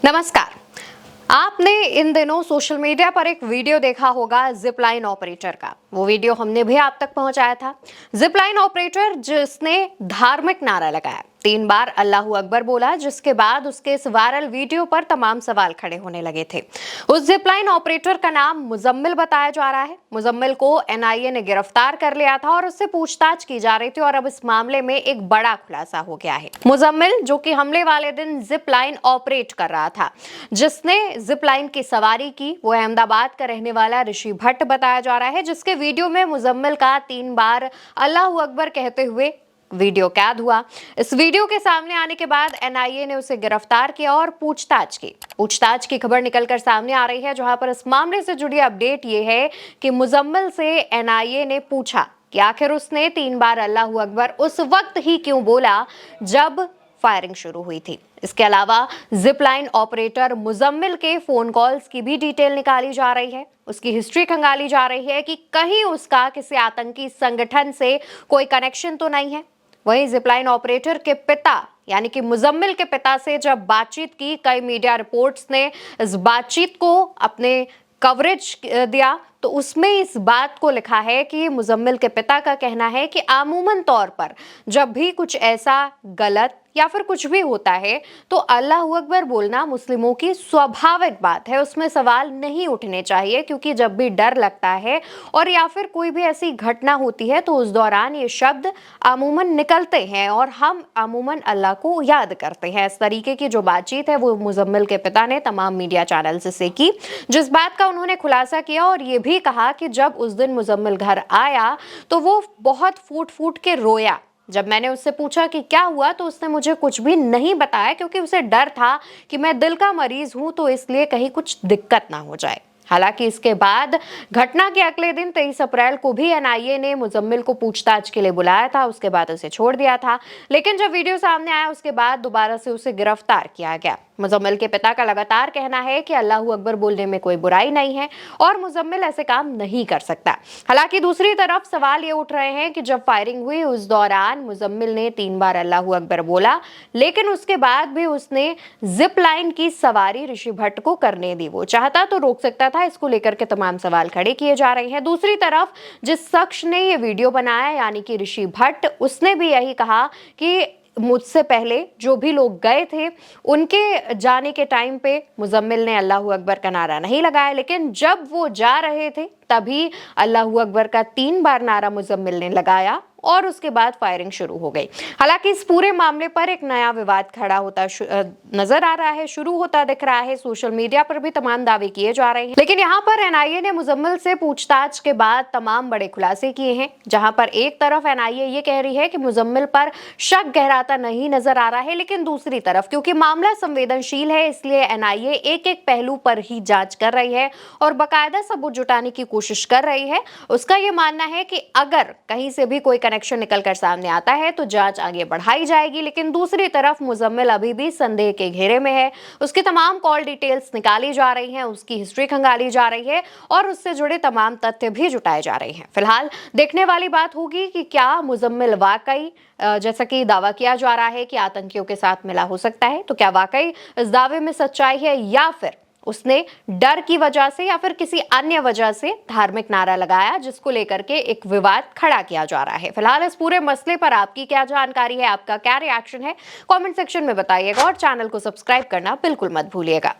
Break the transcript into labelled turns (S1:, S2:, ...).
S1: नमस्कार। आपने इन दिनों सोशल मीडिया पर एक वीडियो देखा होगा जिप लाइन ऑपरेटर का। वो वीडियो हमने भी आप तक पहुंचाया था। जिप लाइन ऑपरेटर जिसने धार्मिक नारा लगाया, 3 बार अल्लाहू अकबर बोला, जिसके बाद उसके इस वायरल वीडियो पर तमाम सवाल खड़े होने लगे थे। उस जिप लाइन ऑपरेटर का नाम मुजम्मिल बताया जा रहा है। मुजम्मिल को एनआईए ने गिरफ्तार कर लिया था और उससे पूछताछ की जा रही थी और अब इस मामले में एक बड़ा खुलासा हो गया है। मुजम्मिल, जो कि हमले वाले दिन जिप लाइन ऑपरेट कर रहा था, जिसने जिप लाइन की सवारी की, वो अहमदाबाद का रहने वाला ऋषि भट्ट बताया जा रहा है, जिसके वीडियो में मुजम्मिल का 3 बार अल्लाहू अकबर कहते हुए वीडियो कैद हुआ। इस वीडियो के सामने आने के बाद एनआईए ने उसे गिरफ्तार किया और पूछताछ की खबर निकलकर सामने आ रही है, जहां पर इस मामले से जुड़ी अपडेट ये है कि मुजम्मिल से एनआईए ने पूछा कि आखिर उसने 3 बार अल्लाहू अकबर उस वक्त ही क्यों बोला जब फायरिंग शुरू हुई थी। इसके अलावा जिप लाइन ऑपरेटर मुजम्मिल के फोन कॉल्स की भी डिटेल निकाली जा रही है। उसकी हिस्ट्री खंगाली जा रही है कि कहीं उसका किसी आतंकी संगठन से कोई कनेक्शन तो नहीं है। वहीं जिप लाइन ऑपरेटर के पिता यानी कि मुजम्मिल के पिता से जब बातचीत की, कई मीडिया रिपोर्ट्स ने इस बातचीत को अपने कवरेज दिया, तो उसमें इस बात को लिखा है कि मुजम्मिल के पिता का कहना है कि आमूमन तौर पर जब भी कुछ ऐसा गलत या फिर कुछ भी होता है तो अल्लाहू अकबर बोलना मुस्लिमों की स्वाभाविक बात है, उसमें सवाल नहीं उठने चाहिए, क्योंकि जब भी डर लगता है और या फिर कोई भी ऐसी घटना होती है तो उस दौरान ये शब्द अमूमन निकलते हैं और हम अमूमन अल्लाह को याद करते हैं। इस तरीके की जो बातचीत है वो मुजम्मिल के पिता ने तमाम मीडिया चैनल से की, जिस बात का उन्होंने खुलासा किया और ये भी कहा कि जब उस दिन मुजम्मिल घर आया तो वो बहुत फूट फूट के रोया। जब मैंने उससे पूछा कि क्या हुआ तो उसने मुझे कुछ भी नहीं बताया, क्योंकि उसे डर था कि मैं दिल का मरीज हूं, तो इसलिए कहीं कुछ दिक्कत ना हो जाए। हालांकि इसके बाद घटना के अगले दिन 23 अप्रैल को भी एनआईए ने मुजम्मिल को पूछताछ के लिए बुलाया था। उसके बाद उसे छोड़ दिया था, लेकिन जब वीडियो सामने आया उसके बाद दोबारा से उसे गिरफ्तार किया गया। मुजम्मिल के पिता का लगातार कहना है कि अल्लाहू अकबर बोलने में कोई बुराई नहीं है और मुजम्मिल ऐसे काम नहीं कर सकता। हालांकि दूसरी तरफ सवाल ये उठ रहे हैं कि जब फायरिंग हुई उस दौरान मुजम्मिल ने 3 बार अल्लाहू अकबर बोला, लेकिन उसके बाद भी उसने जिप लाइन की सवारी ऋषि भट्ट को करने दी। वो चाहता तो रोक सकता था। इसको लेकर के तमाम सवाल खड़े किए जा रहे हैं। दूसरी तरफ जिस शख्स ने ये वीडियो बनाया यानी कि ऋषि भट्ट, उसने भी यही कहा कि मुझसे पहले जो भी लोग गए थे उनके जाने के टाइम पे मुजम्मिल ने अल्लाहू अकबर का नारा नहीं लगाया, लेकिन जब वो जा रहे थे तभी अल्लाहू अकबर का 3 बार नारा मुजम्मिल ने लगाया और उसके बाद फायरिंग शुरू हो गई। हालांकि इस पूरे मामले पर एक नया विवाद खड़ा होता नजर आ रहा है, शुरू होता दिख रहा है। सोशल मीडिया पर भी तमाम दावे किए जा रहे हैं, लेकिन यहाँ पर एनआईए ने मुजम्मिल से पूछताछ के बाद तमाम बड़े खुलासे किए हैं। जहां पर एक तरफ एनआईए ये कह रही है कि मुजम्मिल पर शक गहराता नहीं नजर आ रहा है, लेकिन दूसरी तरफ क्योंकि मामला संवेदनशील है इसलिए एनआईए एक एक पहलू पर ही जांच कर रही है और बाकायदा सबूत जुटाने की कोशिश कर रही है। उसका ये मानना है कि अगर कहीं से भी कोई कनेक्शन निकलकर सामने आता है तो जांच आगे बढ़ाई जाएगी, लेकिन दूसरी तरफ मुजम्मिल अभी भी संदेह के घेरे में है। उसकी तमाम कॉल डिटेल्स निकाली जा रही हैं, उसकी हिस्ट्री खंगाली जा रही है और उससे जुड़े तमाम तथ्य भी जुटाए जा रहे हैं। फिलहाल देखने वाली बात होगी कि क्या मुजम्मिल वाकई जैसा कि दावा किया जा रहा है कि आतंकियों के साथ मिला हो सकता है, तो क्या वाकई इस दावे में सच्चाई है या फिर उसने डर की वजह से या फिर किसी अन्य वजह से धार्मिक नारा लगाया, जिसको लेकर के एक विवाद खड़ा किया जा रहा है। फिलहाल इस पूरे मसले पर आपकी क्या जानकारी है, आपका क्या रिएक्शन है, कमेंट सेक्शन में बताइएगा और चैनल को सब्सक्राइब करना बिल्कुल मत भूलिएगा।